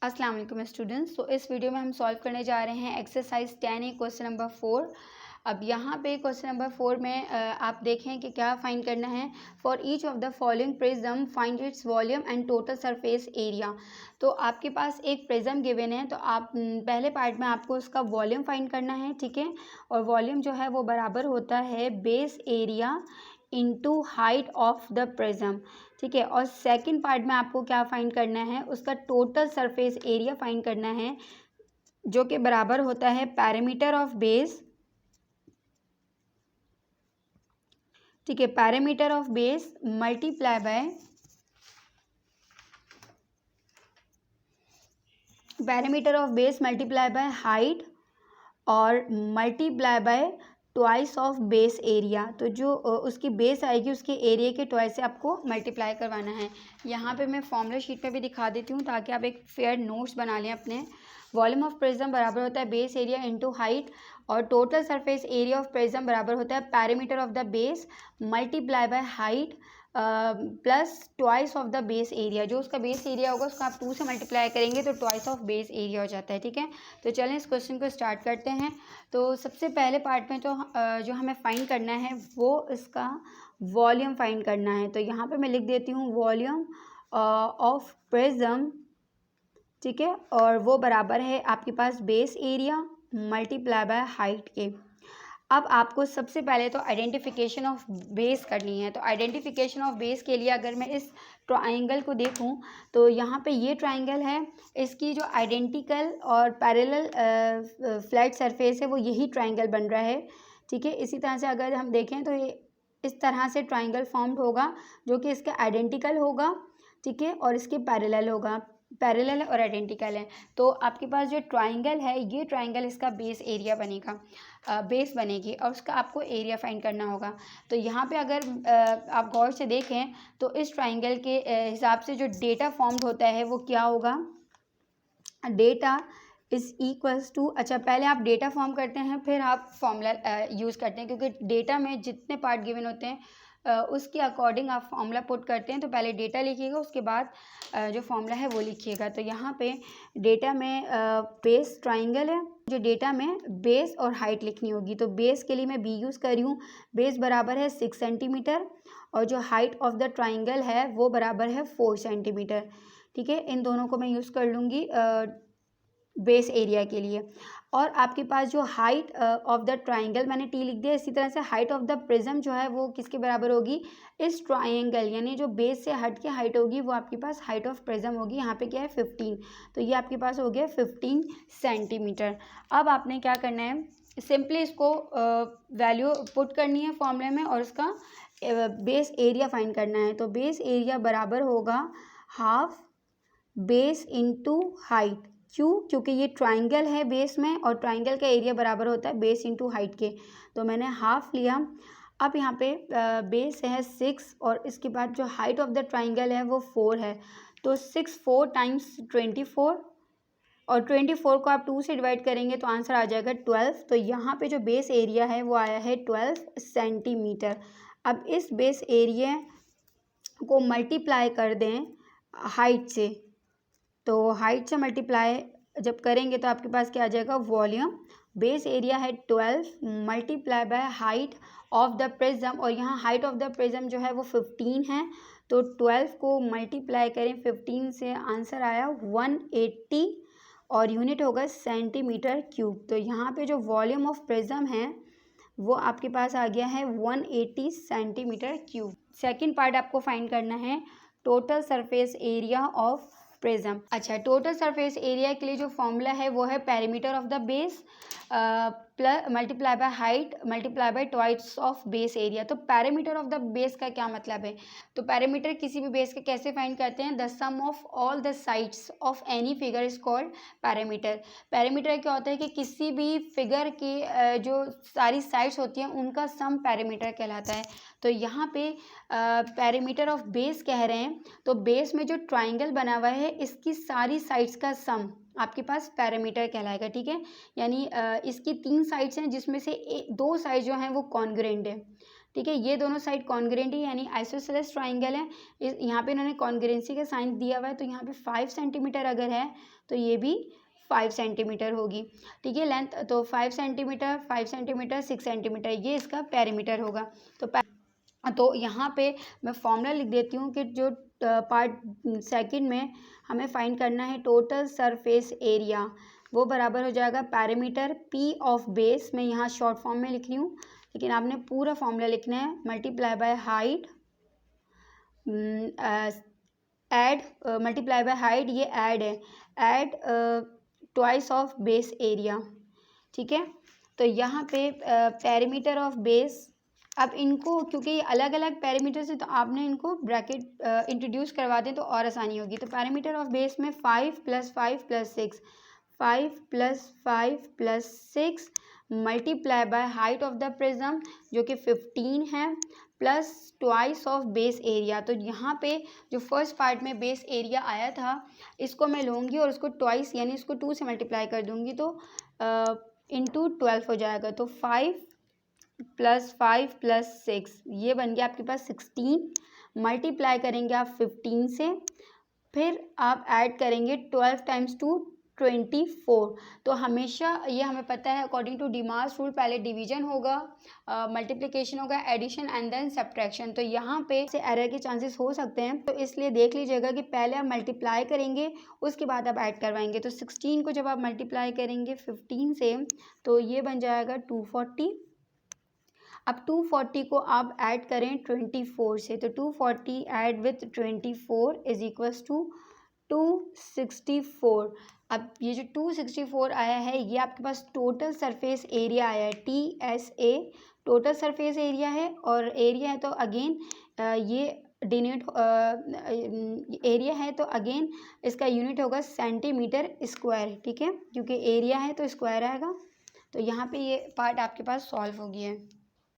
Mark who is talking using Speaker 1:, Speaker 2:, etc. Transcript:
Speaker 1: अस्सलाम वालेकुम स्टूडेंट्स। तो इस वीडियो में हम सॉल्व करने जा रहे हैं एक्सरसाइज 10A क्वेश्चन नंबर 4। अब यहाँ पे क्वेश्चन नंबर 4 में आप देखें कि क्या फाइंड करना है। For each of the following prism find its volume and total surface area. तो आपके पास एक प्रिज्म गिवन है, तो आप पहले पार्ट में आपको उसका वॉल्यूम फाइंड करना है, ठीक है। और वॉल्यूम जो है वो बराबर होता है base area into height of the prism, ठीक है। और सेकंड पार्ट में आपको क्या फाइंड करना है, उसका टोटल सरफेस एरिया फाइंड करना है, जो कि बराबर होता है पैरामीटर ऑफ बेस, ठीक है, perimeter of base multiply by height और multiply by twice of base area. तो जो उसकी बेस आएगी उसके एरिया के ट्वाइस से आपको मल्टीप्लाई करवाना है। यहाँ पे मैं फॉर्मूला शीट पे भी दिखा देती हूँ ताकि आप एक फेयर नोट्स बना लें अपने। वॉल्यूम ऑफ प्रिज्म बराबर होता है बेस एरिया इनटू हाइट और total surface area of prism बराबर होता है perimeter of the base multiply by height plus twice of the base area. जो उसका बेस एरिया होगा उसको आप 2 से मल्टीप्लाई करेंगे तो ट्वाइस ऑफ बेस एरिया हो जाता है, ठीक है। तो चलें इस क्वेश्चन को स्टार्ट करते हैं। तो सबसे पहले पार्ट में जो हमें फाइंड करना है वो इसका वॉल्यूम फाइंड करना है। तो यहाँ पे मैं लिख देती हूँ वॉल्यूम ऑफ प्रिज्म, ठीक है, और वो बराबर है आपके पास base area multiply by height के। अब आपको सबसे पहले तो आइडेंटिफिकेशन ऑफ बेस करनी है। तो आइडेंटिफिकेशन ऑफ बेस के लिए अगर मैं इस ट्राइंगल को देखूं तो यहाँ पे ये ट्राइंगल है, इसकी जो आइडेंटिकल और पैरेलल फ्लैट सरफेस है वो यही ट्राइंगल बन रहा है, ठीक है। इसी तरह से अगर हम देखें तो ये इस तरह से ट्राइंगल फॉर्म्ड होगा जो कि इसका आइडेंटिकल होगा, ठीक है, और इसके पैरेलल होगा, पैरेलल और आइडेंटिकल है। तो आपके पास जो ट्राइंगल है ये ट्राइंगल इसका बेस एरिया बनेगा, बेस बनेगी और उसका आपको एरिया फाइंड करना होगा। तो यहाँ पे अगर आप गौर से देखें तो इस ट्राइंगल के हिसाब से जो डेटा फॉर्म्ड होता है वो क्या होगा, डेटा इज़ इक्वल्स टू, अच्छा पहले आप डेटा फॉर्म करते हैं फिर आप फॉर्मूला यूज़ करते हैं, क्योंकि डेटा में जितने पार्ट गिवन होते हैं उसके अकॉर्डिंग आप फॉर्मूला पुट करते हैं। तो पहले डेटा लिखिएगा उसके बाद जो फॉर्मूला है वो लिखिएगा। तो यहाँ पे डेटा में बेस ट्राइंगल है, जो डेटा में बेस और हाइट लिखनी होगी। तो बेस के लिए मैं बी यूज़ कर रही हूँ, बेस बराबर है 6 सेंटीमीटर और जो हाइट ऑफ द ट्राइंगल है वो बराबर है 4 सेंटीमीटर, ठीक है। इन दोनों को मैं यूज़ कर लूँगी बेस एरिया के लिए। और आपके पास जो हाइट ऑफ द ट्राइंगल मैंने टी लिख दिया, इसी तरह से हाइट ऑफ द प्रिज्म जो है वो किसके बराबर होगी, इस ट्राइंगल यानी जो बेस से हट के हाइट होगी वो आपके पास हाइट ऑफ प्रिज्म होगी। यहाँ पे क्या है 15, तो ये आपके पास हो गया 15 सेंटीमीटर। अब आपने क्या करना है, सिंपली इसको वैल्यू पुट करनी है फॉर्मूले में और इसका बेस एरिया फाइंड करना है। तो बेस एरिया बराबर होगा हाफ बेस इंटू हाइट। क्यों, क्योंकि ये ट्राइंगल है बेस में और ट्राइंगल का एरिया बराबर होता है बेस इंटू हाइट के। तो मैंने हाफ लिया। अब यहाँ पे बेस है 6 और इसके बाद जो हाइट ऑफ द ट्राइंगल है वो 4 है। तो 6 4 टाइम्स 24 और 24 को आप 2 से डिवाइड करेंगे तो आंसर आ जाएगा 12। तो यहाँ पे जो बेस एरिया है वो आया है 12 सेंटीमीटर। अब इस बेस एरिया को मल्टीप्लाई कर दें हाइट से, तो हाइट से मल्टीप्लाई जब करेंगे तो आपके पास क्या आ जाएगा, वॉल्यूम बेस एरिया है 12 multiply by height of the prism, और यहाँ हाइट ऑफ द प्रिज्म जो है वो 15 है। तो 12 को मल्टीप्लाई करें 15 से, आंसर आया 180 और यूनिट होगा सेंटीमीटर क्यूब। तो यहाँ पे जो वॉल्यूम ऑफ प्रिज्म है वो आपके पास आ गया है 180 सेंटीमीटर क्यूब। सेकेंड पार्ट आपको फाइंड करना है total surface area of prism. अच्छा, टोटल सरफेस एरिया के लिए जो फॉर्मूला है वो है perimeter of the base plus multiply by height multiply by twice of base area. तो पैरामीटर ऑफ द बेस का क्या मतलब है, तो पैरामीटर किसी भी बेस के कैसे फाइंड करते हैं, the sum of all the sides of any figure is called perimeter. Perimeter क्या होता है कि किसी भी फिगर की जो सारी साइड्स होती हैं उनका सम पैरामीटर कहलाता है। तो यहाँ पे पैरामीटर ऑफ बेस कह रहे हैं, तो बेस में जो ट्राइंगल बना हुआ है इसकी सारी साइड्स का सम आपके पास पैरामीटर कहलाएगा, ठीक है। यानी इसकी 3 साइड्स हैं जिसमें से 2 साइड जो हैं वो कॉन्ग्रुएंट है, ठीक है। ये दोनों साइड कॉन्ग्रेंट ही यानी आइसोसेलेस ट्राइंगल है। यहाँ पे इन्होंने कॉन्ग्रेंसी का साइन दिया हुआ है, तो यहाँ पे 5 सेंटीमीटर अगर है तो ये भी 5 सेंटीमीटर होगी। ठीक है। लेंथ तो 5 सेंटीमीटर, 5 सेंटीमीटर, 6 सेंटीमीटर, ये इसका पेरीमीटर होगा। तो यहाँ पे मैं फॉर्मूला लिख देती हूँ कि जो पार्ट सेकंड में हमें फाइंड करना है टोटल सरफेस एरिया, वो बराबर हो जाएगा पेरीमीटर पी ऑफ बेस। मैं यहाँ शॉर्ट फॉर्म में लिख रही हूँ, लेकिन आपने पूरा फॉर्मूला लिखना है। Multiply by height, add multiply by height, ये ऐड है, add twice of base area. ठीक है। तो यहाँ पे पेरीमीटर ऑफ बेस, अब इनको क्योंकि ये अलग अलग पेरीमीटर से, तो आपने इनको ब्रैकेट इंट्रोड्यूस करवा दें तो और आसानी होगी। तो पेरीमीटर ऑफ बेस में 5 + 5 + 6, 5 + 5 + 6 multiply by height of the prism जो कि 15 है, plus twice of base area. तो यहाँ पे जो फर्स्ट पार्ट में बेस एरिया आया था, इसको मैं लूँगी और उसको ट्वाइस यानी इसको 2 से मल्टीप्लाई कर दूँगी, तो इंटू 12 हो जाएगा। तो 5 + 5 + 6 ये बन गया आपके पास 16। मल्टीप्लाई करेंगे आप 15 से, फिर आप ऐड करेंगे 12 × 2 24। तो हमेशा ये हमें पता है अकॉर्डिंग टू डिमार्स रूल, पहले डिवीजन होगा, मल्टीप्लिकेशन होगा, एडिशन एंड देन सब्ट्रैक्शन। तो यहाँ पे से एरर के चांसेस हो सकते हैं, तो इसलिए देख लीजिएगा कि पहले आप मल्टीप्लाई करेंगे, उसके बाद आप ऐड करवाएंगे। तो 16 को जब आप मल्टीप्लाई करेंगे 15 से, तो ये बन जाएगा 240। अब 240 को आप ऐड करें 24 से, तो 240 add with 24 is equals to 264। अब ये जो 264 आया है, ये आपके पास टोटल सरफेस एरिया आया है, TSA टोटल सरफेस एरिया है। और एरिया है तो अगेन ये डिनोट एरिया है तो अगेन इसका यूनिट होगा सेंटीमीटर स्क्वायर। ठीक है, क्योंकि एरिया है तो स्क्वायर आएगा। तो यहाँ पे ये पार्ट आपके पास सॉल्व हो गया है।